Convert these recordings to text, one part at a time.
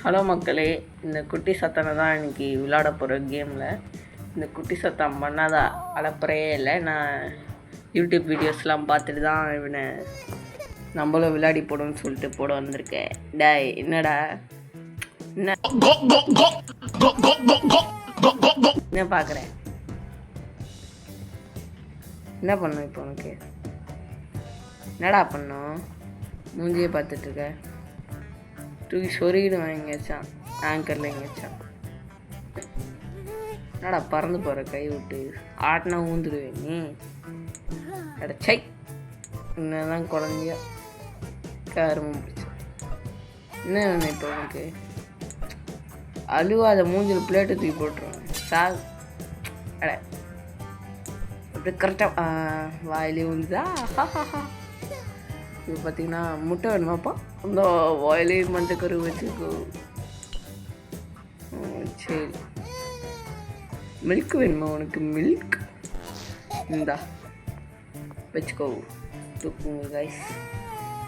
Hello மக்களே, இந்த குட்டி சத்தனை தான் இன்றைக்கி விளையாட போகிற கேமில். இந்த குட்டி சத்தம் பண்ணாதா அலப்பறையே இல்லை. நான் யூடியூப் வீடியோஸ்லாம் பார்த்துட்டு தான் இவனை நம்மளும் விளையாடி போடுன்னு சொல்லிட்டு போட வந்திருக்கேன். டேய் என்னடா என்ன பார்க்குறேன்? என்ன பண்ணும் இப்போ உனக்கு? என்னடா பண்ணோம்? மூஞ்சியே பார்த்துட்ருக்க. தூக்கி சொருகிடுவான் எங்கேயாச்சும், ஆங்கரில் எங்கேயாச்சும். என்னடா பறந்து போகிற கை விட்டு? ஆட்டினா ஊந்துடுவேன் நீ. அடச்சை, என்னதான் குழந்தையா கருமம் பிடிச்சி. என்ன வேணும் இப்போ உனக்கு? அழுவாத, மூஞ்சில் பிளேட்டை தூக்கி போட்டுருவேன். அட அப்படி கரெக்டாக வாயிலே வந்துதா? இது பார்த்தீங்கன்னா முட்டை வேணுமாப்பா? அந்த வாயிலே மஞ்சக்கரு வச்சுக்கோ. சரி, மில்க் வேணுமா உனக்கு? மில்க் இந்தா வச்சுக்கோ. தூக்குங்க கைஸ்.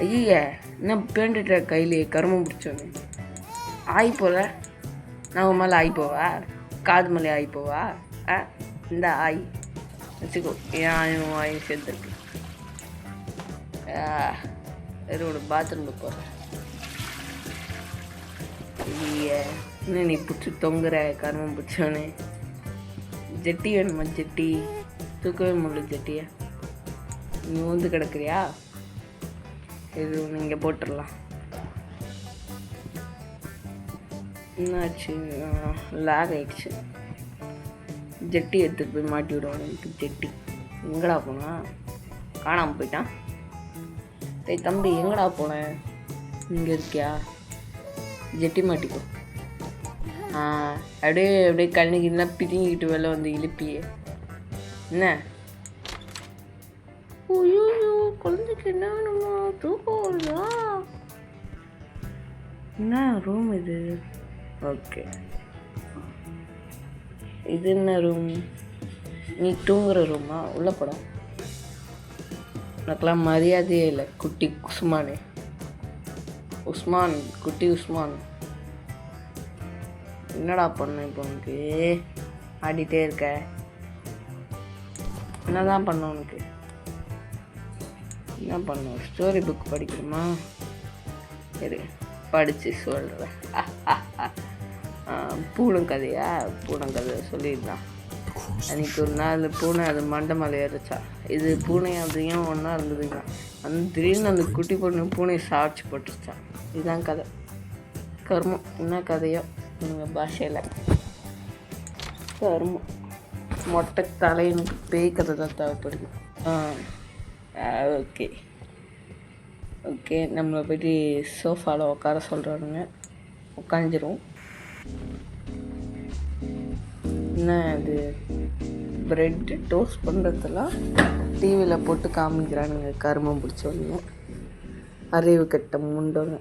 ஐய என்ன பேண்டுட்ட கையிலேயே கருமம் பிடிச்சோன்னு. ஆய் போல நான் உன் மேலே ஆய் போவா? காது மேலே ஆய் போவா? இந்த ஆய் வச்சுக்கோ. ஏன் ஆய் சேர்த்துருக்கு. வேறு பாத்ரூமில் போகிறேன். இல்லையே இன்னும் நீ பிடிச்சி தொங்குற கருமம் பிடிச்சோன்னே. ஜெட்டி வேணுமா? ஜெட்டி தூக்கவே முடியல. ஜெட்டியை நீ வந்து கிடக்குறியா? இது நீங்கள் போட்டுடலாம். என்னாச்சு? லேக் ஆகிடுச்சு. ஜெட்டி எடுத்துகிட்டு போய் மாட்டி விடுவாங்க. எனக்கு ஜெட்டி எங்கடா போனா? காணாமல் போயிட்டான். டேய் தம்பி, எங்கடா போனேன்? இங்கே இருக்கியா? ஜெட்டி மாட்டிக்கோ. அப்படியே கண்ணுக்குலாம் பிதிங்கிக்கிட்டு வெளில வந்து இழுப்பியே. என்ன ஐயோ குழந்தைக்கு என்ன வேணுமா? தூக்கம் வருதா? என்ன ரூம் இது? ஓகே, இது என்ன ரூம்? நீ தூங்குற ரூமா? உள்ள போடா. உனக்கெல்லாம் மரியாதையே இல்லை. குட்டி உஸ்மானே, உஸ்மான், குட்டி உஸ்மான். என்னடா பண்ண இப்போ உனக்கு? ஆடிட்டே இருக்க. என்னதான் பண்ண உனக்கு? என்ன பண்ண? ஸ்டோரி புக் படிக்கணுமா? சரி, படித்து சொல்கிறேன். பூனைக்கதையா? பூனைக்கதை சொல்லியிருந்தான். அன்றைக்கி ஒரு நாள் பூனை அது மண்டை மேலே ஏறிச்சா. இது பூனை அதையும் ஒன்றா இருந்ததுங்க. அந்த திடீர்னு அந்த குட்டி பொண்ணு பூனை சாட்சி போட்டுருச்சான். இதுதான் கதை. கர்மம். என்ன கதையோ எங்கள் பாஷையில் கர்மம். மொட்டை தலையனுக்கு பேய் கதை தான் தேவைப்படுது. ஓகே ஓகே, நம்மளை போய்ட்டு சோஃபாவில் உட்கார சொல்கிறானுங்க. உட்காந்துரும். என்ன அது? ப்ரெட்டு டோஸ்ட் பண்ணுறதெல்லாம் டிவியில் போட்டு காமிக்கிறானுங்க. கருமம் பிடிச்சவனுங்க, அறிவு கட்ட முண்டோங்க.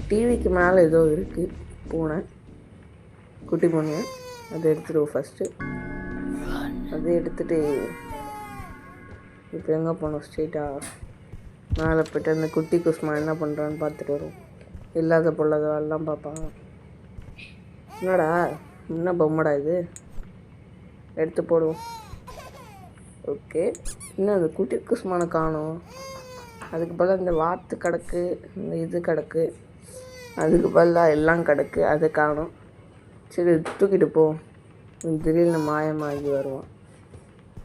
டிவிக்கு மேலே ஏதோ இருக்குது. பூனை, குட்டி பொண்ணு. அதை எடுத்துடுவோம் ஃபஸ்ட்டு. அதை எடுத்துகிட்டு இப்போ எங்கே போகணும்? ஸ்ட்ரெயிட்டாக மேலே போய்ட்டு அந்த குட்டி குஸ்மா என்ன பண்ணுறான்னு பார்த்துட்டு வரும். இல்லாத பொல்லாதெல்லாம் பார்ப்பாங்க. என்னடா என்ன பொம்மடா இது? எடுத்து போடுவோம். ஓகே, இன்னும் அந்த குட்டி குஸ்மான காணும். அதுக்கு பதிலாக இந்த வாத்து கிடக்கு, இந்த இது கிடக்கு. அதுக்கு பதிலாக எல்லாம் கிடக்கு, அதை காணும். சரி தூக்கிட்டு போ. திடீர்னு மாயமாகி வருவான்.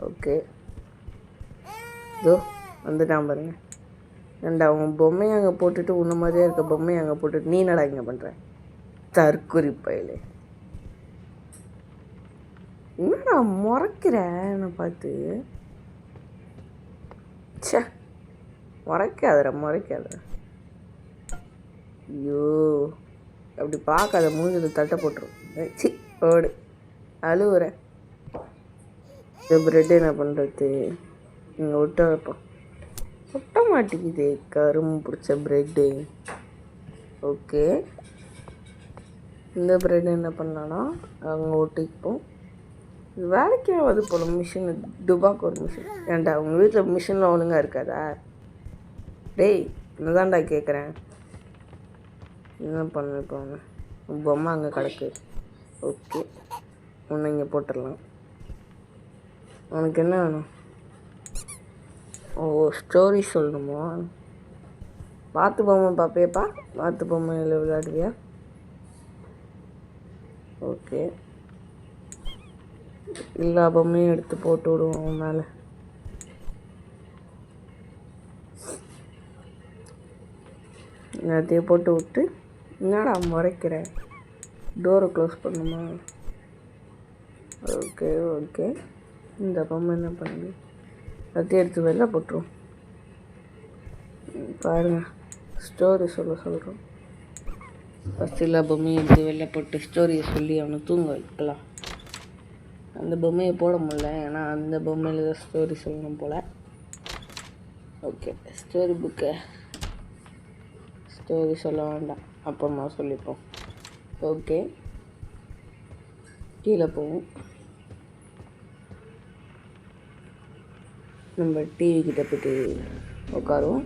ஓகே, இதோ வந்துட்டான் பாருங்க. ஏண்டா உன் பொம்மையை அங்கே போட்டுட்டு, உன்ன மாதிரியே இருக்க பொம்மையை அங்கே போட்டுட்டு நீ என்னடா இங்கே பண்ணுற? தற்குறி பயலே. என்னடா முறைக்கிற என்னை பார்த்து? சே, முறைக்காத. ஐயோ, அப்படி பார்க்காத. மூஞ்சில் தட்டை போட்டுரும். சி ஓடு. அழுவுற. இந்த ப்ரெட்டு என்ன பண்ணுறது? இங்கே ஒட்ட வைப்போம். ஒட்ட மாட்டேங்குது. கரும்பு பிடிச்ச ப்ரெட்டு. ஓகே, இந்த ப்ரெட் என்ன பண்ணலான்னா அவங்க ஒட்டிப்போம். வேலைக்கே ஆகாது போல மிஷின். டுபாக்கு ஒரு மிஷின். ஏன்டா உங்கள் வீட்டில் மிஷினில் ஒழுங்காக இருக்காதா? டேய் என்னதான்டா கேட்குறேன். என்ன பண்ண இப்போ பொம்மை அங்கே கிடக்கு. ஓகே, ஒன்று இங்கே போட்டுடலாம். உனக்கு என்ன வேணும்? ஓ, ஸ்டோரி சொல்லணுமா? பார்த்து பொம்மை பார்ப்பேப்பா. பார்த்து பொம்மையில் விளையாடுவியா? ஓகே, எல்லா பொம்மையும் எடுத்து போட்டு விடுவோம் மேலே. எல்லாத்தையும் போட்டு விட்டு, என்னடா முறைக்கிற? டோரை க்ளோஸ் பண்ணுமா? ஓகே ஓகே, இந்த பொம்மை என்ன பண்ணுது? எல்லாத்தையும் எடுத்து வெளில போட்டுரும். பாருங்கள், ஸ்டோரி சொல்கிறோம். ஃபஸ்ட் எல்லா பொம்மையும் எடுத்து வெளில போட்டு ஸ்டோரியை சொல்லி அவனை தூங்க வைக்கலாம். அந்த பொம்மையை போட முடியல, ஏன்னா அந்த பொம்மையில் தான் ஸ்டோரி சொல்லணும் போல். ஓகே, ஸ்டோரி புக்கை ஸ்டோரி சொல்ல வேண்டாம், அப்புறமா சொல்லிப்போம். ஓகே, கீழே போவோம். நம்ம டிவி கிட்ட போய்ட்டு உட்காருவோம்.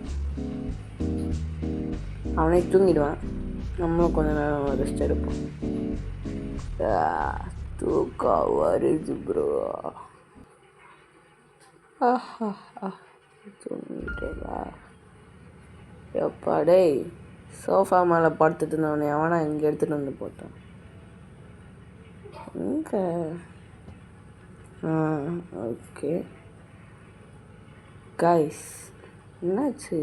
அவனே தூங்கிடுவான், நம்மளும் கொஞ்ச நேரம் ரெஸ்ட் எடுப்போம். தூக்கம் வருது ப்ரோ. தூங்கிட்டேவா? எப்பாடே, சோஃபா மேலே படுத்துட்டு இருந்தவனே அவனா இங்கே எடுத்துகிட்டு வந்து போட்டான். இங்கே ஓகே கைஸ், என்னாச்சு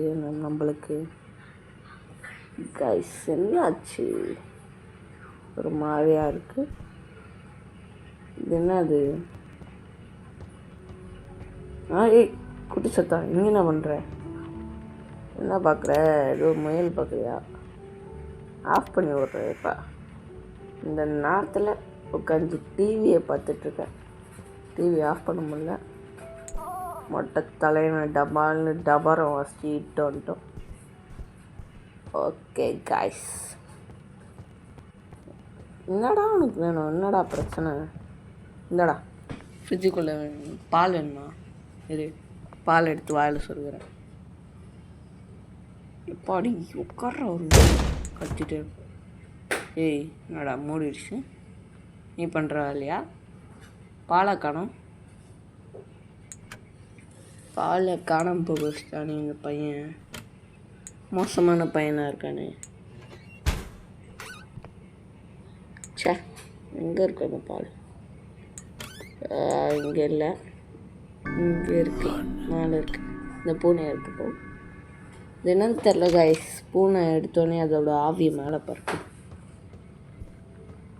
நம்மளுக்கு? கைஸ் என்னாச்சு? ஒரு மாதிரியாக இருக்குது. இது என்னது? ஏய் குட்டி சத்தா, இங்கே என்ன பண்ணுற? என்ன பார்க்குற? ஏதோ முயல் பார்க்குறியா? ஆஃப் பண்ணி விட்றேப்பா. இந்த நேரத்தில் உட்காந்து டிவியை பார்த்துட்ருக்கேன். டிவி ஆஃப் பண்ண முடியல. மொட்டை தலைவனை டபால்னு டபாரம் வச்சுட்டு வந்துட்டோம். ஓகே கைஸ், என்னடா உனக்கு வேணும்? என்னடா பிரச்சனை? இந்தடா ஃப்ரிட்ஜுக்குள்ளே பால் வேணுமா? இது பால் எடுத்து வாயில் சொல்கிறேன். எப்பாடி உட்கார்ற ஒரு கத்திட்டு. ஏய் என்னடா மூடிடுச்சு? நீ பண்ணுற வேலையா? பாலை காணோம். பாலை காணாம போக வச்சுட்டானே இந்த பையன். மோசமான பையனாக இருக்கானே. சே, எங்கே இருக்கு அந்த பால்? இங்கே இல்லை, இங்கே இருக்கு, மேலே இருக்குது. இந்த பூனை இருக்குது போ. இது என்னன்னு தெரில கைஸ். பூனை எடுத்தோடனே அதோட ஆவியை மேலே பறக்கும்.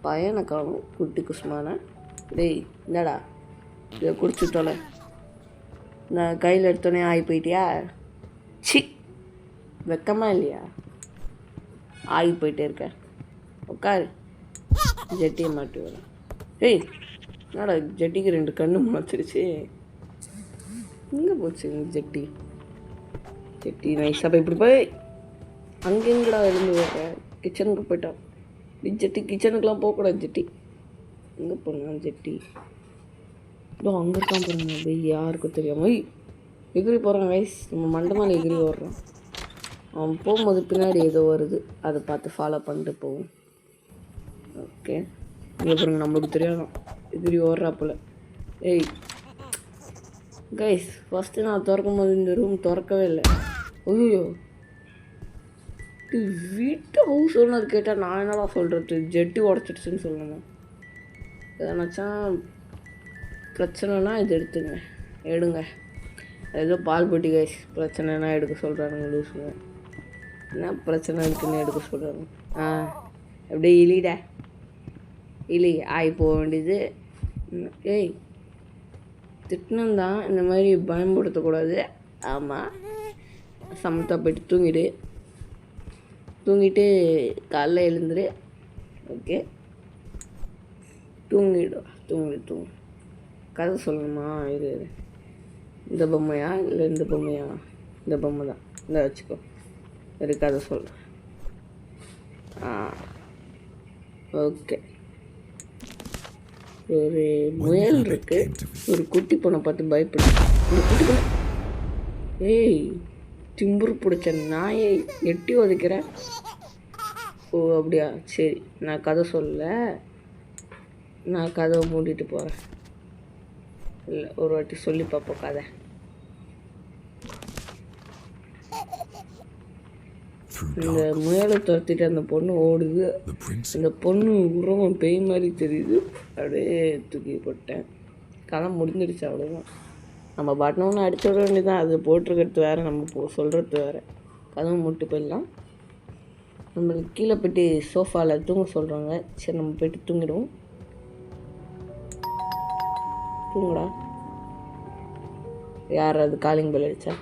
பையனை காணும், குட்டி குசுமான. டேய் இந்தடா, இதை குடிச்சுட்டோல. நான் கையில் எடுத்தோடனே ஆகி போயிட்டியா? சி, வெக்கமாக இல்லையா? ஆகி போயிட்டே இருக்க. உட்காரு, ஜட்டியை மாட்டி வர. ஏய் என்னடா, ஜட்டிக்கு 2 கண்ணு முளைச்சிருச்சு. எங்கே போச்சு ஜட்டி? ஜட்டி நைஸாக போய் இப்படி போய் அங்கே எங்கடா எழுந்து வர? கிச்சனுக்கு போயிட்டான். ஜட்டி கிச்சனுக்கெலாம் போகக்கூடாது. ஜட்டி எங்கே போனான்? ஜட்டி இதோ அங்கே இருக்கான் பாருங்க. அப்படியே யாருக்கும் தெரியாமல் எகிரி போகிறான் வயசு. நம்ம மண்டமான எகிரி ஓடுறான். அவன் போகும்போது பின்னாடி ஏதோ வருது, அதை பார்த்து ஃபாலோ பண்ணிட்டு போவோம். ஓகே, இங்கே பாருங்க, நம்மளுக்கு தெரியாது எகிரி ஓடுறாப்புல. ஏய் கைஸ், ஃபஸ்ட்டு நான் திறக்கும் போது இந்த ரூம் திறக்கவே இல்லை. ஐயோ, வீட்டு ஹவுஸ் ஓனர் கேட்டால் நான் என்னடா சொல்கிறது? ஜெட்டி உடச்சிடுச்சுன்னு சொல்லணும். எதனாச்சும் பிரச்சனைனா இது எடுங்க. ஏதோ பால் போட்டி கைஸ், பிரச்சனைனா எடுக்க சொல்கிறானுங்க லூசுங்க. என்ன பிரச்சனை இருக்குன்னு எடுக்க சொல்கிறாங்க. அப்படியே இலிடா, இலி ஆகி போக வேண்டியது. ஏய் திட்டினந்தான், இந்த மாதிரி பயன்படுத்தக்கூடாது. ஆமாம், சமத்தா போய்ட்டு தூங்கிட்டு காலைல எழுந்துரு. ஓகே, தூங்கு. கதை சொல்லணுமா? இது இந்த பொம்மையா இல்லை இந்த பொம்மையா? இந்த பொம்மை தான், இந்த வச்சுக்கோ. ஒரு கதை சொல்கிறேன். ஓகே, ஒரு முயல் இருக்கு. ஒரு குட்டி பொண்ணை பார்த்து பயப்படுது. இந்த குட்டி பொண்ணு, ஏய் திம்புரு பிடிச்ச நாயை எட்டி உதைக்கிற. ஓ அப்படியா, சரி. நான் கதை சொல்லல, நான் கதவை மூடிட்டு போகிறேன். இல்லை, ஒரு வாட்டி சொல்லி பார்ப்போம் கதை. இந்த முயலை துரத்திட்டு அந்த பொண்ணு ஓடுது. இந்த பொண்ணு உருவம் பேய் மாதிரி தெரியுது. அப்படியே தூக்கி போட்டேன். கதை முடிஞ்சிடுச்சு, அவ்வளோதான். நம்ம பட்டனொன்று அடிச்சு விட வேண்டியதான். அது போட்டிருக்கிறது வேறு, நம்ம சொல்கிறது வேறு. கதவை மூட்டு போயிடலாம். நம்மளுக்கு கீழே போய்ட்டு சோஃபாவில் தூங்க சொல்கிறாங்க. சரி, நம்ம போய்ட்டு தூங்கிடுவோம். தூங்குடா. யார் அது காலிங் பெல் அடித்தா?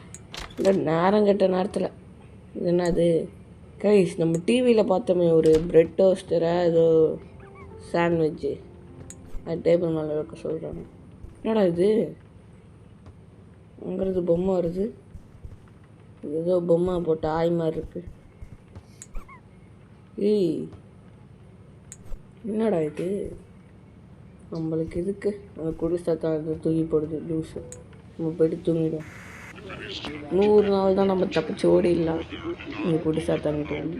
இல்லை, நேரம் கெட்ட நேரத்தில். இது என்னது கைஸ்? நம்ம டிவியில் பார்த்தோமே ஒரு பிரெட் டோஸ்டரை, ஏதோ சாண்ட்விட்சு, அது டேபிள் மேலே வைக்க சொல்கிறாங்க. என்னடா இது? அங்கிறது பொம்மை வருது. ஏதோ பொம்மை போட்ட ஆய் மாதிரி இருக்குது. ஏய், என்னடா இது? நம்மளுக்கு இதுக்கு அந்த குடிசாத்தான் அது தூக்கி போடுது லூஸு. நம்ம போய்ட்டு தூங்கிடும். 100 நாள் தான் நம்ம தப்பிச்சு ஓடிடலாம் இந்த குடிசாத்தாங்கிட்ட வந்து.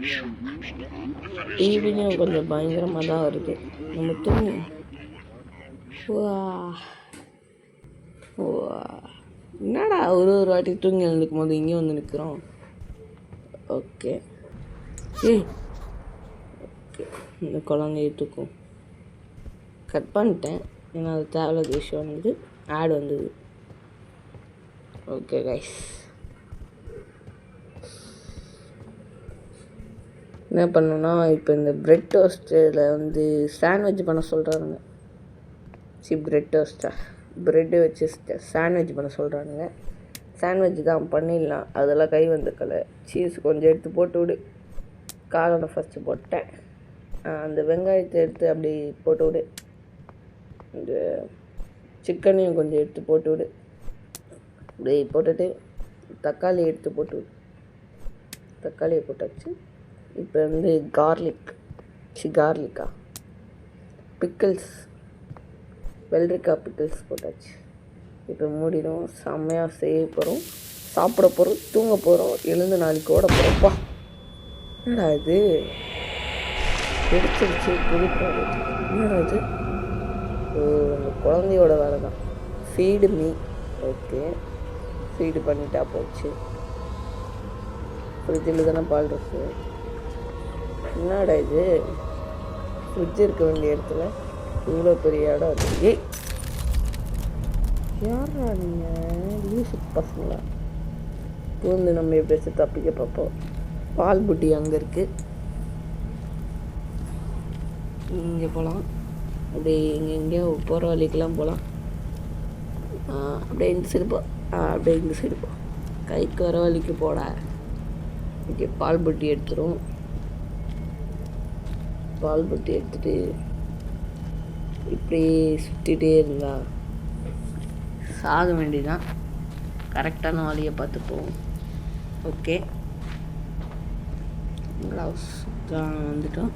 டிவியும் கொஞ்சம் பயங்கரமாக தான் வருது. நம்ம தூங்கி என்னடா ஒரு வாட்டி தூங்கி எழுந்துக்கும் போது இங்கேயும் வந்து நிற்கிறோம். ஓகே. ஏய், ஓகே, இந்த குழந்தைய தூக்கும். கட் பண்ணிட்டேன், ஏன்னா அது தேவையில்லாத விஷயம் வந்தது, ஆட் வந்தது. ஓகே கைஸ், என்ன பண்ணணும்னா இப்போ இந்த பிரெட் டோஸ்ட்டில் வந்து சாண்ட்விச் பண்ண சொல்கிறானுங்க. பிரெட் டோஸ்ட்டா ப்ரெட்டு வச்சு சாண்ட்விச் பண்ண சொல்கிறானுங்க. சாண்ட்விச் தான் பண்ணிடலாம். அதெல்லாம் கை வந்துக்கலை. சீஸ் கொஞ்சம் எடுத்து போட்டு விடு. காளானை ஃபஸ்ட்டு போட்டேன். அந்த வெங்காயத்தை எடுத்து அப்படி போட்டு விடு. இந்த சிக்கனையும் கொஞ்சம் எடுத்து போட்டு விடு. அப்படி போட்டுட்டு தக்காளி எடுத்து போட்டு விடு. தக்காளியை போட்டாச்சு. இப்போ வந்து கார்லிக்கா பிக்கிள்ஸ், வெள்ளரிக்காய் பிக்கிள்ஸ் போட்டாச்சு. இப்போ மூடிடும். செம்மையாக செய்ய போகிறோம், சாப்பிட போகிறோம், தூங்க போகிறோம், எழுந்து நாளைக்கு ஓட போகிறோம்ப்பா. என்னடா இது? பிடிச்சிருச்சு குடிப்பாடு. என்னடா இது? அந்த குழந்தையோட வேலை தான். Feed me. ஓகே, ஃபீடு பண்ணிட்டா போச்சு. ஃப்ரிட்ஜில் தானே பால் இருக்கு. என்னடா இது? ஃப்ரிட்ஜ் இருக்க வேண்டிய இடத்துல இவ்வளோ பெரிய இடம் அது. ஏய், யாரா நீங்கள் லூசு பசங்களா? பூந்து நம்ம எப்படியாச்சும் தப்பிக்க பார்ப்போம். பால் புட்டி அங்கே இருக்குது, இங்கே போகலாம். அப்படியே இங்கே எங்கேயோ போகிற வழிக்கெலாம் போகலாம். அப்படியே இந்த சைடு போ. அப்படியே இந்த சைடு போ. கைக்கு வர வழிக்கு போட. ஓகே, பால் புட்டி எடுத்துரும். பால் புட்டி எடுத்துகிட்டு இப்படி சுற்றிட்டே இருந்தா சாக வேண்டியதான். கரெக்டான வழியை பார்த்து போவோம். ஓகே, க்ளவுஸ் தான் வந்துட்டோம்.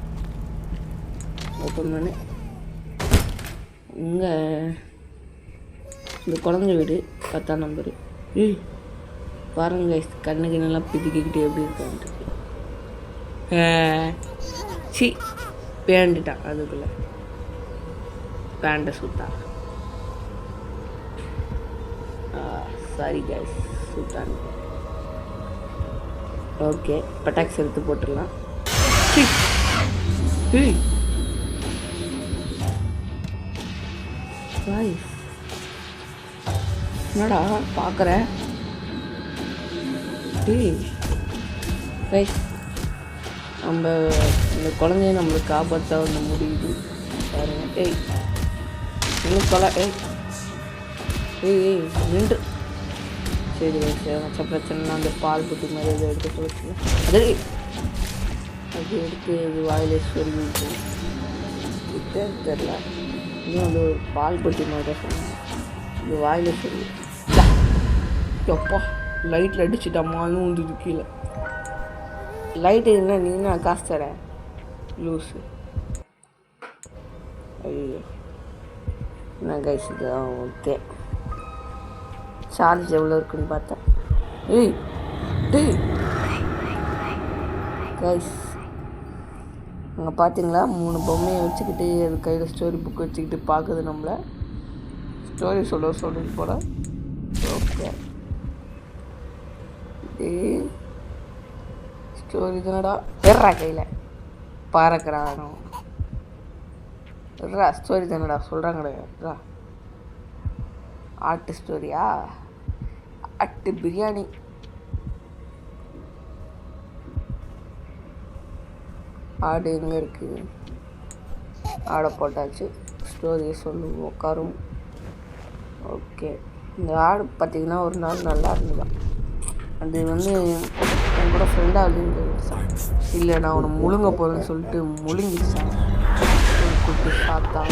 ஓப்பன் பண்ணு. இங்கே இந்த குழந்தை வீடு 10ஆம் நம்பரு. ஏய் பாருங்க, கண்ணுக்கு நல்லா பிதிக்கிக்கிட்டு எப்படி இருக்கான்ட்டு. சி பேண்டுட்டான். அதுக்குள்ளே பேண்டை சுத்தா. சாரி கைஸ், சுத்தான்னு. ஓகே, பட்டாக்ஸ் எடுத்து போட்டுடலாம். என்னடா பார்க்குற? கைஸ், நம்ம இந்த குழந்தைய நம்மளுக்கு ஆபத்தாக வந்து முடியுது பாருங்க. ஏய் இன்னும் ஏய் நின்று. சரி வச்ச பிரச்சனைனா அந்த பால் புட்டி மாதிரி இதை எடுத்து போச்சுன்னா அது எடுத்து இது வாயிலே சொல்லிட்டு தெரில. இன்னும் அது ஒரு பால் புட்டி மாதிரி தான் சொன்னாங்க. இது வாயிலே சொல்லி எப்பா லைட்டில் அடிச்சுட்டாமாலும் வந்துது கீழே. லைட்டு என்ன நீனா காசு தர லூஸு. ஐயோ என்ன கைஸ் இதுதான். ஓகே, சார்ஜ் எவ்வளோ இருக்குன்னு பார்த்தேன். ஏய் டேய் கைஸ், அங்கே பார்த்தீங்களா 3 பொம்மையை வச்சுக்கிட்டு அது கையில் ஸ்டோரி புக் வச்சுக்கிட்டு பார்க்குது நம்மளை. ஸ்டோரி சொல்லுது போல். ஓகே ஸ்டோரி தானடா பெறா கையில் பறக்கிறானோ. ஸ்டோரி தானடா சொல்கிறாங்கடா. ஆட்டு ஸ்டோரியா? ஆட்டு பிரியாணி. ஆடு எங்கே இருக்குது? ஆடை போட்டாச்சு. ஸ்டோரியை சொல்லுவோம் உட்காரும். ஓகே, இந்த ஆடு பார்த்திங்கன்னா ஒரு நாள் நல்லா இருந்துதான். அது என் கூட ஃப்ரெண்டாக விழுந்துச்சான். இல்லை நான் அவனை முழுங்க போகிறேன்னு சொல்லிட்டு முழுங்கிச்சான். கூப்பிட்டு பார்த்தா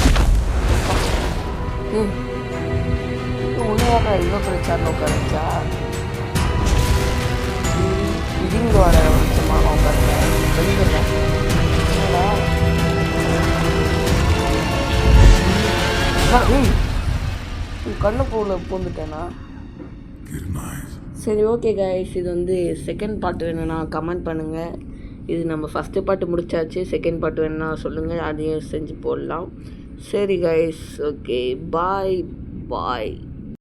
உண்மையாக இவ்வளோ பிரச்சாரம் உட்காந்துச்சா? இடிங்க வர வச்சமாக உட்காந்து வெளியிடலாம். கண்ணு பூவில் பூந்துட்டேனா? சரி, ஓகே கைஸ், இது செகண்ட் பார்ட் வேணும்னா கமெண்ட் பண்ணுங்கள். இது நம்ம ஃபஸ்ட்டு பார்ட்டு முடிச்சாச்சு. செகண்ட் பார்ட் வேணும்னா சொல்லுங்கள், அதையும் செஞ்சு போடலாம். சரி கைஸ், ஓகே, பாய்.